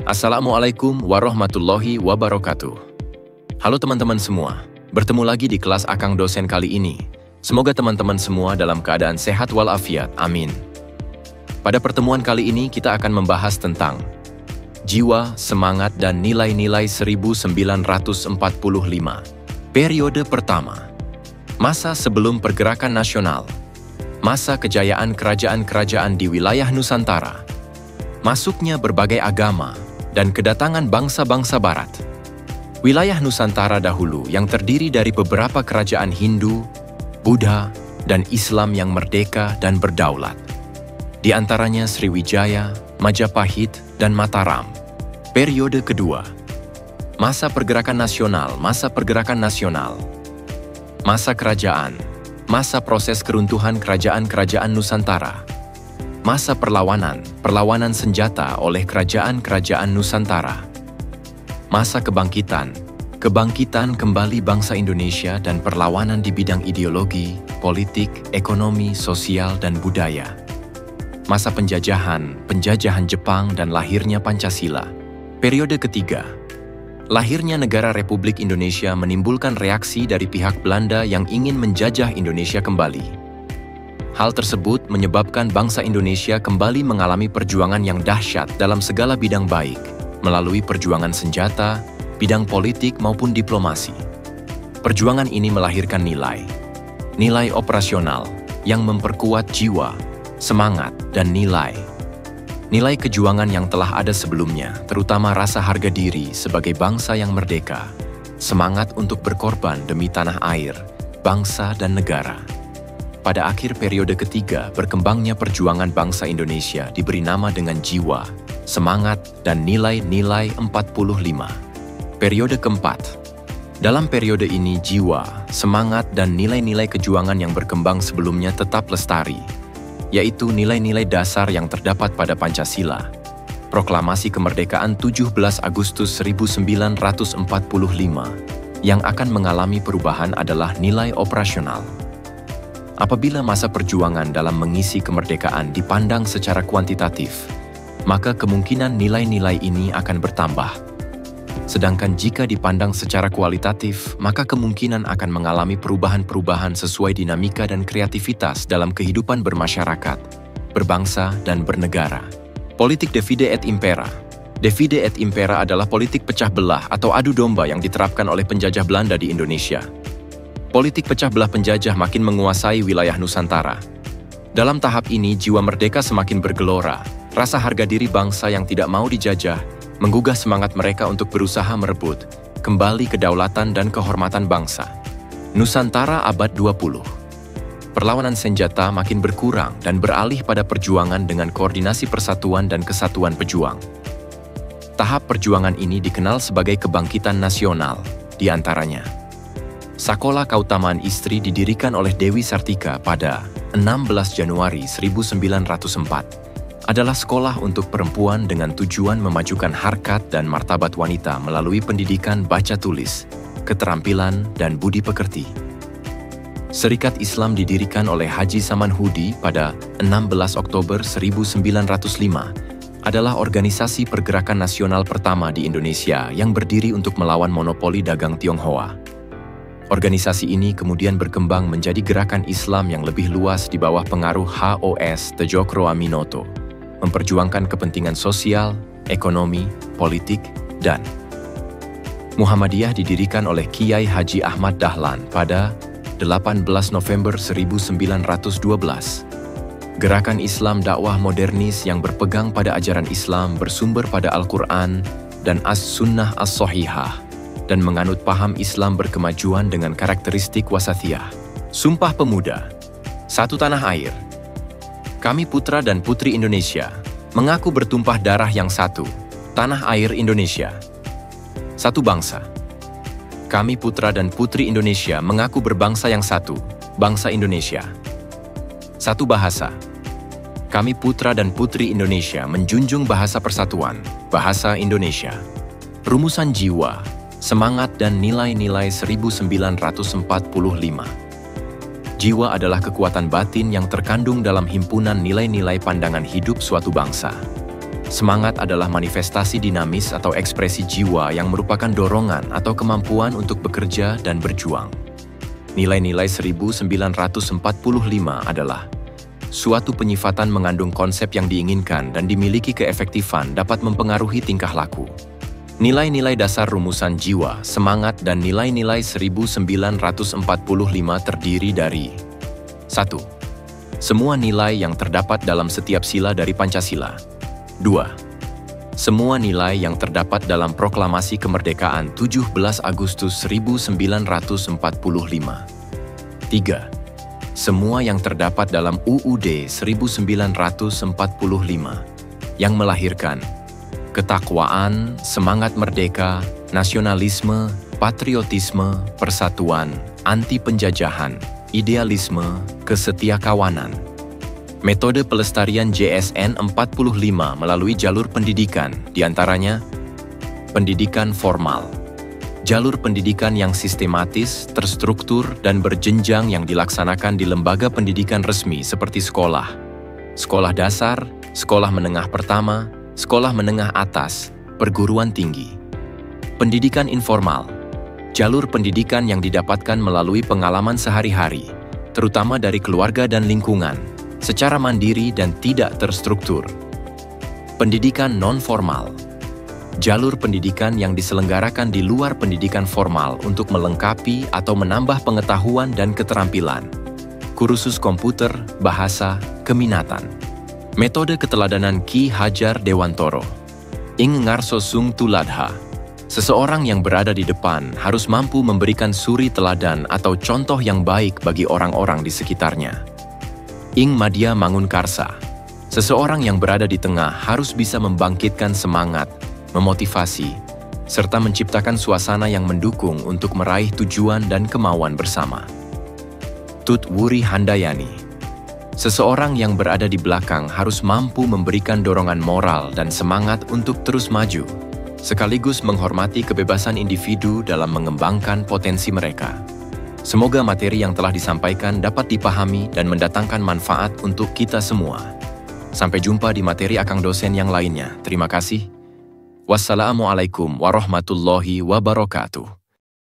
Assalamualaikum warahmatullahi wabarakatuh. Halo teman-teman semua, bertemu lagi di kelas Akang Dosen kali ini. Semoga teman-teman semua dalam keadaan sehat walafiat, amin. Pada pertemuan kali ini kita akan membahas tentang jiwa, semangat, dan nilai-nilai 1945. Periode pertama, masa sebelum pergerakan nasional, masa kejayaan kerajaan-kerajaan di wilayah Nusantara, masuknya berbagai agama, dan kedatangan bangsa-bangsa barat. Wilayah Nusantara dahulu yang terdiri dari beberapa kerajaan Hindu, Buddha, dan Islam yang merdeka dan berdaulat. Di antaranya Sriwijaya, Majapahit, dan Mataram. Periode kedua, masa pergerakan nasional, masa kerajaan, masa proses keruntuhan kerajaan-kerajaan Nusantara, masa perlawanan senjata oleh kerajaan-kerajaan Nusantara, masa kebangkitan kembali bangsa Indonesia dan perlawanan di bidang ideologi, politik, ekonomi, sosial, dan budaya, masa penjajahan Jepang dan lahirnya Pancasila. Periode ketiga, lahirnya negara Republik Indonesia menimbulkan reaksi dari pihak Belanda yang ingin menjajah Indonesia kembali. Hal tersebut menyebabkan bangsa Indonesia kembali mengalami perjuangan yang dahsyat dalam segala bidang baik, melalui perjuangan senjata, bidang politik maupun diplomasi. Perjuangan ini melahirkan nilai operasional yang memperkuat jiwa, semangat, dan nilai kejuangan yang telah ada sebelumnya, terutama rasa harga diri sebagai bangsa yang merdeka, semangat untuk berkorban demi tanah air, bangsa, dan negara. Pada akhir periode ketiga, berkembangnya perjuangan bangsa Indonesia diberi nama dengan jiwa, semangat, dan nilai-nilai 45. Periode keempat. Dalam periode ini, jiwa, semangat, dan nilai-nilai kejuangan yang berkembang sebelumnya tetap lestari, yaitu nilai-nilai dasar yang terdapat pada Pancasila. Proklamasi kemerdekaan 17 Agustus 1945 yang akan mengalami perubahan adalah nilai operasional. Apabila masa perjuangan dalam mengisi kemerdekaan dipandang secara kuantitatif, maka kemungkinan nilai-nilai ini akan bertambah. Sedangkan jika dipandang secara kualitatif, maka kemungkinan akan mengalami perubahan-perubahan sesuai dinamika dan kreativitas dalam kehidupan bermasyarakat, berbangsa, dan bernegara. Politik divide et impera. Divide et impera adalah politik pecah belah atau adu domba yang diterapkan oleh penjajah Belanda di Indonesia. Politik pecah belah penjajah makin menguasai wilayah Nusantara. Dalam tahap ini, jiwa merdeka semakin bergelora. Rasa harga diri bangsa yang tidak mau dijajah menggugah semangat mereka untuk berusaha merebut kembali kedaulatan dan kehormatan bangsa. Nusantara abad 20. Perlawanan senjata makin berkurang dan beralih pada perjuangan dengan koordinasi persatuan dan kesatuan pejuang. Tahap perjuangan ini dikenal sebagai kebangkitan nasional, di antaranya Sakola Kautamaan Istri didirikan oleh Dewi Sartika pada 16 Januari 1904. Adalah sekolah untuk perempuan dengan tujuan memajukan harkat dan martabat wanita melalui pendidikan baca tulis, keterampilan, dan budi pekerti. Serikat Islam didirikan oleh Haji Saman Hudi pada 16 Oktober 1905. Adalah organisasi pergerakan nasional pertama di Indonesia yang berdiri untuk melawan monopoli dagang Tionghoa. Organisasi ini kemudian berkembang menjadi gerakan Islam yang lebih luas di bawah pengaruh HOS Tejokro Aminoto, memperjuangkan kepentingan sosial, ekonomi, politik, dan Muhammadiyah didirikan oleh Kiai Haji Ahmad Dahlan pada 18 November 1912. Gerakan Islam dakwah modernis yang berpegang pada ajaran Islam bersumber pada Al-Quran dan As-Sunnah As-Sohihah, dan menganut paham Islam berkemajuan dengan karakteristik wasatiyah. Sumpah Pemuda. Satu tanah air. Kami putra dan putri Indonesia, mengaku bertumpah darah yang satu, tanah air Indonesia. Satu bangsa. Kami putra dan putri Indonesia mengaku berbangsa yang satu, bangsa Indonesia. Satu bahasa. Kami putra dan putri Indonesia menjunjung bahasa persatuan, bahasa Indonesia. Rumusan jiwa, semangat, dan nilai-nilai 1945. Jiwa adalah kekuatan batin yang terkandung dalam himpunan nilai-nilai pandangan hidup suatu bangsa. Semangat adalah manifestasi dinamis atau ekspresi jiwa yang merupakan dorongan atau kemampuan untuk bekerja dan berjuang. Nilai-nilai 1945 adalah suatu penyifatan mengandung konsep yang diinginkan dan dimiliki keefektifan dapat mempengaruhi tingkah laku. Nilai-nilai dasar rumusan jiwa, semangat, dan nilai-nilai 1945 terdiri dari 1. Semua nilai yang terdapat dalam setiap sila dari Pancasila. 2. Semua nilai yang terdapat dalam Proklamasi Kemerdekaan 17 Agustus 1945. 3. Semua yang terdapat dalam UUD 1945 yang melahirkan ketakwaan, semangat merdeka, nasionalisme, patriotisme, persatuan, anti penjajahan, idealisme, kesetiakawanan. Metode pelestarian JSN 45 melalui jalur pendidikan, diantaranya pendidikan formal, jalur pendidikan yang sistematis, terstruktur, dan berjenjang yang dilaksanakan di lembaga pendidikan resmi seperti sekolah, sekolah dasar, sekolah menengah pertama, sekolah menengah atas, perguruan tinggi. Pendidikan informal, jalur pendidikan yang didapatkan melalui pengalaman sehari-hari, terutama dari keluarga dan lingkungan, secara mandiri dan tidak terstruktur. Pendidikan non-formal, jalur pendidikan yang diselenggarakan di luar pendidikan formal untuk melengkapi atau menambah pengetahuan dan keterampilan. Kursus komputer, bahasa, keminatan. Metode keteladanan Ki Hajar Dewantoro. Ing ngarso sung tuladha. Seseorang yang berada di depan harus mampu memberikan suri teladan atau contoh yang baik bagi orang-orang di sekitarnya. Ing Madya Mangunkarsa. Seseorang yang berada di tengah harus bisa membangkitkan semangat, memotivasi, serta menciptakan suasana yang mendukung untuk meraih tujuan dan kemauan bersama. Tut Wuri Handayani. Seseorang yang berada di belakang harus mampu memberikan dorongan moral dan semangat untuk terus maju, sekaligus menghormati kebebasan individu dalam mengembangkan potensi mereka. Semoga materi yang telah disampaikan dapat dipahami dan mendatangkan manfaat untuk kita semua. Sampai jumpa di materi akang dosen yang lainnya. Terima kasih. Wassalamualaikum warahmatullahi wabarakatuh.